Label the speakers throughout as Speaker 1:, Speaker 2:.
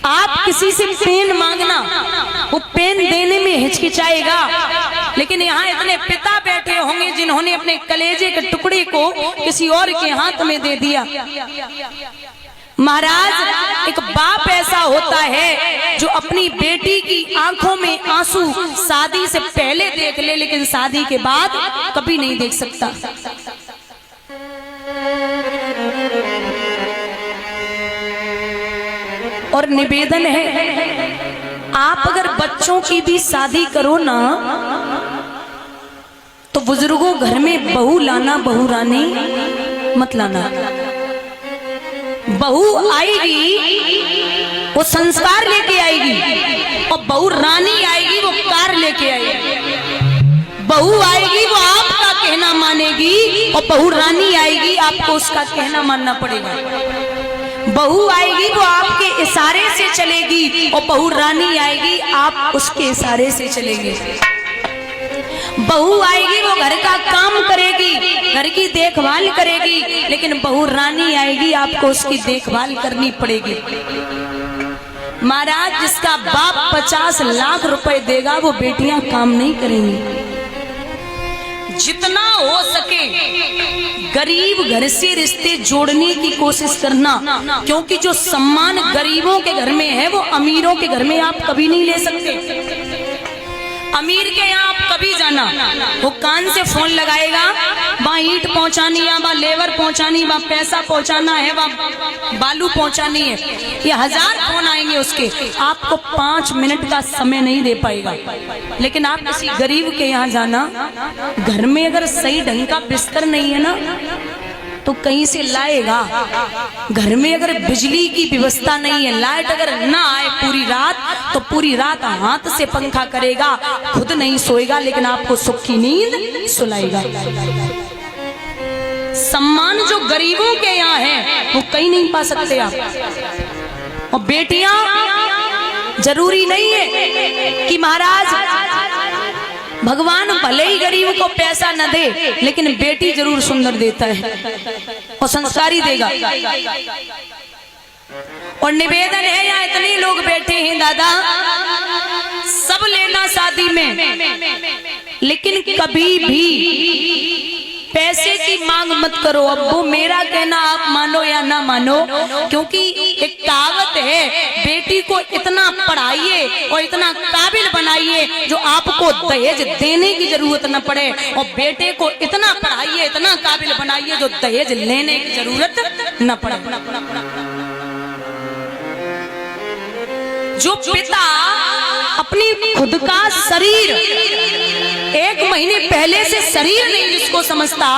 Speaker 1: आप किसी से पेन मांगना, वो पेन देने में हिचकिचाएगा, लेकिन यहाँ इतने पिता बैठे होंगे जिन्होंने अपने कलेजे के टुकड़े को किसी और के हाथ में दे दिया। महाराज, एक बाप ऐसा होता है जो अपनी बेटी की आंखों में आंसू शादी से पहले देख ले, लेकिन शादी के बाद कभी नहीं देख सकता। और निवेदन है, आप अगर बच्चों की भी शादी करो ना, तो बुजुर्गों घर में बहू लाना, बहू रानी मत लाना। बहू आएगी वो संस्कार लेके आएगी, और बहू रानी आएगी वो कार लेके आएगी। बहू आएगी वो आपका कहना मानेगी, और बहू रानी आएगी आपको उसका कहना मानना पड़ेगा। बहू आएगी वो आपके इशारे से चलेगी, और बहू रानी आएगी आप उसके इशारे से चलेंगे। बहू आएगी वो घर का काम करेगी, घर की देखभाल करेगी, लेकिन बहू रानी आएगी आपको उसकी देखभाल करनी पड़ेगी। महाराज, जिसका बाप 50 लाख रुपए देगा वो बेटियां काम नहीं करेंगी। जितना हो सके गरीब घर से रिश्ते जोड़ने की कोशिश करना, क्योंकि जो सम्मान गरीबों के घर में है वो अमीरों के घर में आप कभी नहीं ले सकते। अमीर के यहाँ आप कभी जाना, वो कान से फोन लगाएगा, वहाँ ईंट पहुंचानी है, वहाँ लेबर पहुंचानी, वहाँ पैसा पहुंचाना है, वहाँ बालू पहुंचानी है, ये 1000 फोन आएंगे उसके, आपको 5 मिनट का समय नहीं दे पाएगा। लेकिन आप किसी गरीब के यहाँ जाना, घर में अगर सही ढंग का बिस्तर नहीं है ना, तो कहीं से लाएगा। घर में अगर बिजली की व्यवस्था नहीं है, लाइट अगर ना आए पूरी रात, तो पूरी रात हाथ से पंखा करेगा, खुद नहीं सोएगा, लेकिन आपको सुख की नींद सुलाएगा। सम्मान जो गरीबों के यहाँ है वो कहीं नहीं पा सकते आप। और बेटियां, जरूरी नहीं है कि महाराज भगवान भले ही गरीब को पैसा न दे, लेकिन बेटी जरूर सुंदर देता है और संस्कारी देगा। और निवेदन है, यहाँ इतने लोग बैठे हैं दादा, सब लेना शादी में, लेकिन कभी भी पैसे की मांग मत करो। अब वो मेरा कहना आप मानो या ना मानो, क्योंकि एक कहावत है, बेटी को इतना पढ़ाइए और इतना काबिल बनाइए जो आपको दहेज देने की जरूरत न पड़े, और बेटे को इतना पढ़ाइए, इतना काबिल बनाइए जो दहेज लेने की जरूरत न पड़े। जो पिता अपनी खुद का शरीर 1 महीने पहले से शरीर नहीं जिसको समझता,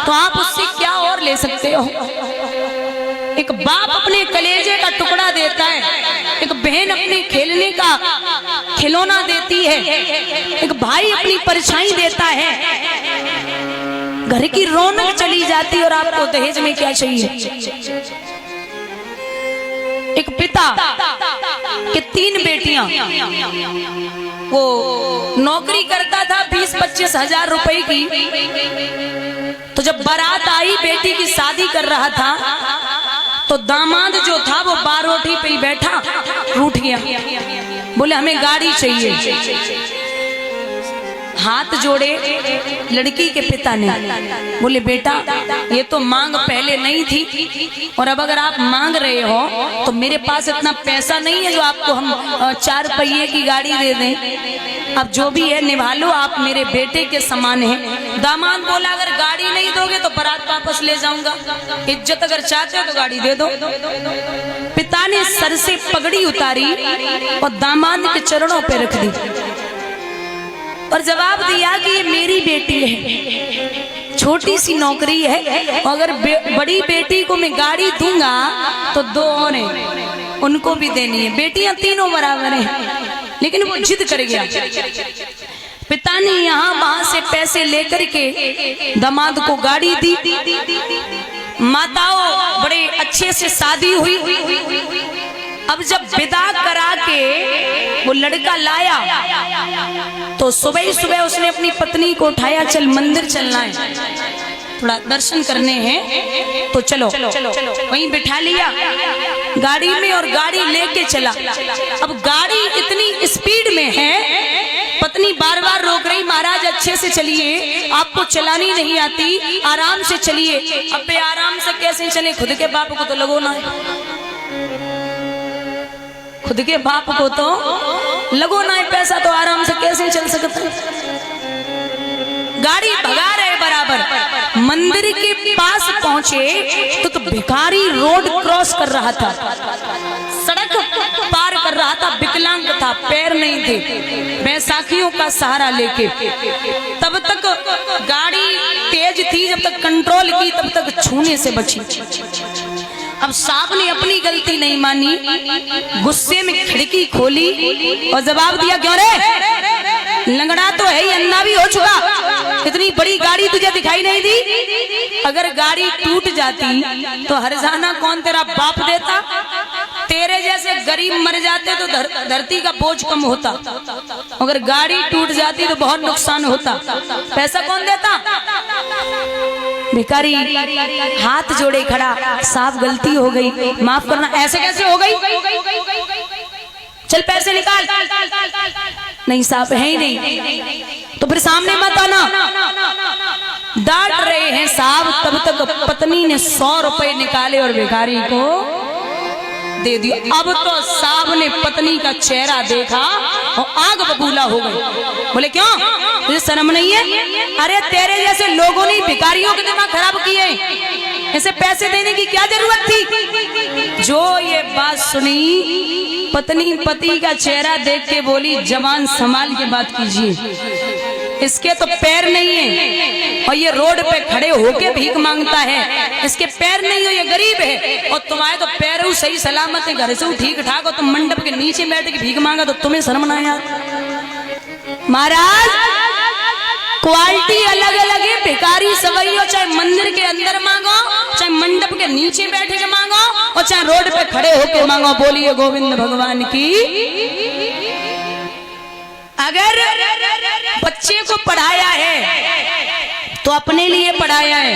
Speaker 1: तो आप उससे क्या और ले सकते हो। एक बाप अपने कलेजे का टुकड़ा देता है, एक बहन अपने खेलने का खिलौना देती है, एक भाई अपनी परछाई देता है, घर की रौनक चली जाती, और आपको दहेज में क्या चाहिए। एक पिता के 3 बेटियां, वो नौकरी करता था 20-25 हजार रुपए की, तो जब बारात आई, बेटी की शादी कर रहा था, तो दामाद जो था वो बारोठी पे ही बैठा, रूठ गया, बोले हमें गाड़ी चाहिए। हाथ जोड़े लड़की के पिता ने, बोले बेटा ये तो मांग पहले नहीं थी, और अब अगर आप मांग रहे हो तो मेरे पास इतना पैसा नहीं है जो आपको हम 4 पहिए की गाड़ी दे दें। अब जो भी है निभा लो, आप मेरे बेटे के समान हैं। दामाद बोला अगर गाड़ी नहीं दोगे तो बारात वापस ले जाऊंगा, इज्जत अगर चाहते हो तो गाड़ी दे दो। पिता ने सर से पगड़ी उतारी और दामाद के चरणों पे रख दी, और जवाब दिया कि ये मेरी बेटी है, छोटी सी नौकरी है, अगर बड़ी बेटी को मैं गाड़ी दूंगा तो 2 और हैं, उनको भी देनी है। बेटियां तीनों बराबर हैं, लेकिन वो जिद कर गया। पिता ने यहाँ वहां से पैसे लेकर के दामाद को गाड़ी दी। माताओं बड़े अच्छे से शादी हुई। अब जब विदा करा के वो लड़का लाया, तो सुबह ही सुबह उसने अपनी पत्नी को उठाया, चल मंदिर चलना है, थोड़ा दर्शन करने हैं, तो चलो। वहीं बिठा लिया। गाड़ी में और गाड़ी लेके चला। अब गाड़ी इतनी स्पीड में है, पत्नी बार बार रोक रही, महाराज अच्छे से चलिए, आपको चलानी नहीं आती, आराम से चलिए। अबे आराम से कैसे चले, खुद के बाप को तो लगो ना, खुद के बाप को तो लगो ना है पैसा, तो आराम से कैसे चल सकता है। गाड़ी भगा रहे बराबर, मंदिर के पास पहुंचे तो भिखारी रोड क्रॉस कर रहा था, सड़क पार कर रहा था, विकलांग था, पैर नहीं थे, बैसाखियों का सहारा लेके। तब तक गाड़ी तेज थी, जब तक कंट्रोल की तब तक छूने से बची। अब साहब ने अपनी गलती नहीं मानी, गुस्से में खिड़की खोली और जवाब दिया, क्यों रे, लंगड़ा तो है ही, अन्ना भी हो चुका, इतनी बड़ी गाड़ी तुझे दिखाई नहीं दी? अगर गाड़ी टूट जाती तो हर्जाना कौन तेरा बाप देता? तेरे जैसे गरीब मर जाते तो धरती का बोझ कम होता, अगर गाड़ी टूट जाती तो बहुत नुकसान होता, पैसा कौन देता? भिखारी हाथ जोड़े खड़ा, साहब गलती हो गई, माफ करना। ऐसे कैसे हो गई? चल पैसे निकाल। नहीं साहब है ही नहीं, तो फिर सामने मत आना, डांट रहे हैं साहब। तब तक पत्नी ने 100 रुपए निकाले और भिखारी को दे दिया। अब तो साहब ने पत्नी का चेहरा देखा और आग बबूला हो गई। बोले क्यों, तुझे शर्म नहीं है? अरे तेरे जैसे लोगों ने भिखारियों के दिमाग खराब किए, इसे पैसे देने की क्या जरूरत थी? जो ये बात सुनी, पत्नी पति का चेहरा देख के बोली, जवान संभाल के बात कीजिए, इसके तो पैर नहीं है और ये रोड पे खड़े होके भीख मांगता है, इसके पैर नहीं हो, ये गरीब है, और तुम्हारे तो पैर सही सलामत है, घर से ठीक ठाक, और तुम मंडप के नीचे बैठ के भीख मांगा तो तुम्हें शर्म ना आया? महाराज क्वालिटी अलग अलग है, भिखारी सवैयो चाहे मंदिर के अंदर मांगो, चाहे मंडप के नीचे बैठ के मांगो, और चाहे रोड पे खड़े होके मांगो। बोलिए गोविंद भगवान की। अगर बच्चे को पढ़ाया है तो अपने लिए पढ़ाया है,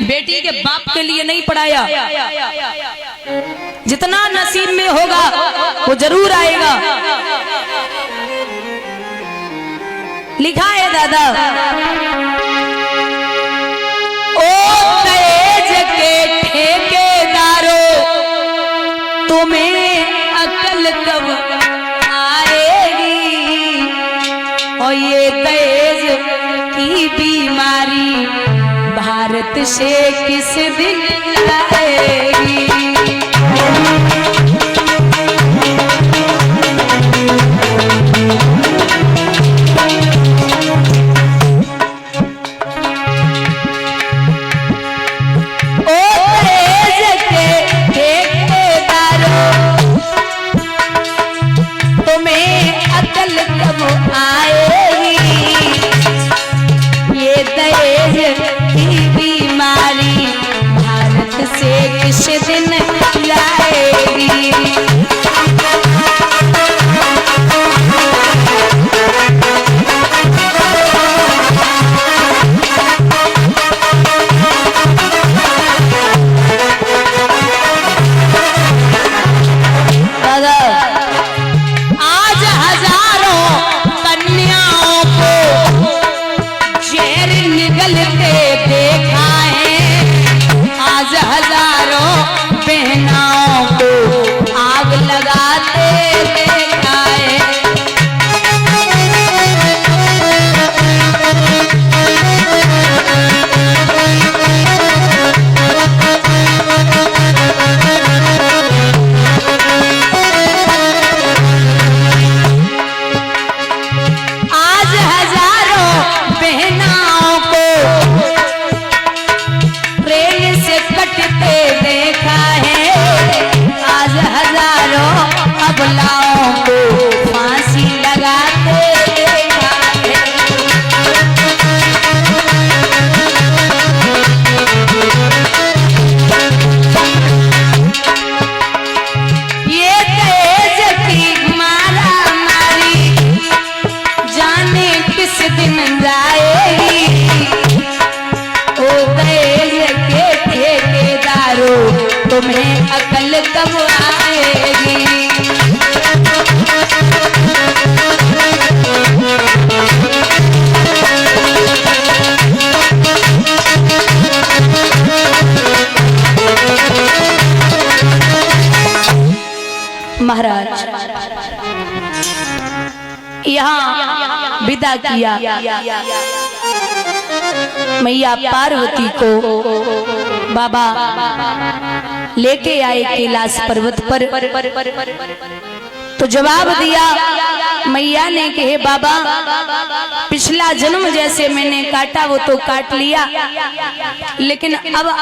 Speaker 1: बेटी के बाप के लिए नहीं पढ़ाया। जितना नसीब में होगा वो जरूर आएगा। लिखा है दादा, ओ तेज के ठेकेदारों, तुम्हें अकल कब आएगी, और ये तेज की बीमारी भारत से किस दिन आएगी। तुम्हें अकल कब आएगी। महाराज यहाँ विदा किया मैया पार्वती को बाबा लेके आए कैलाश पर्वत पर। तो जवाब दिया मैया ने कि हे बाबा, पिछला जन्म जैसे मैंने काटा वो तो काट लिया, लेकिन अब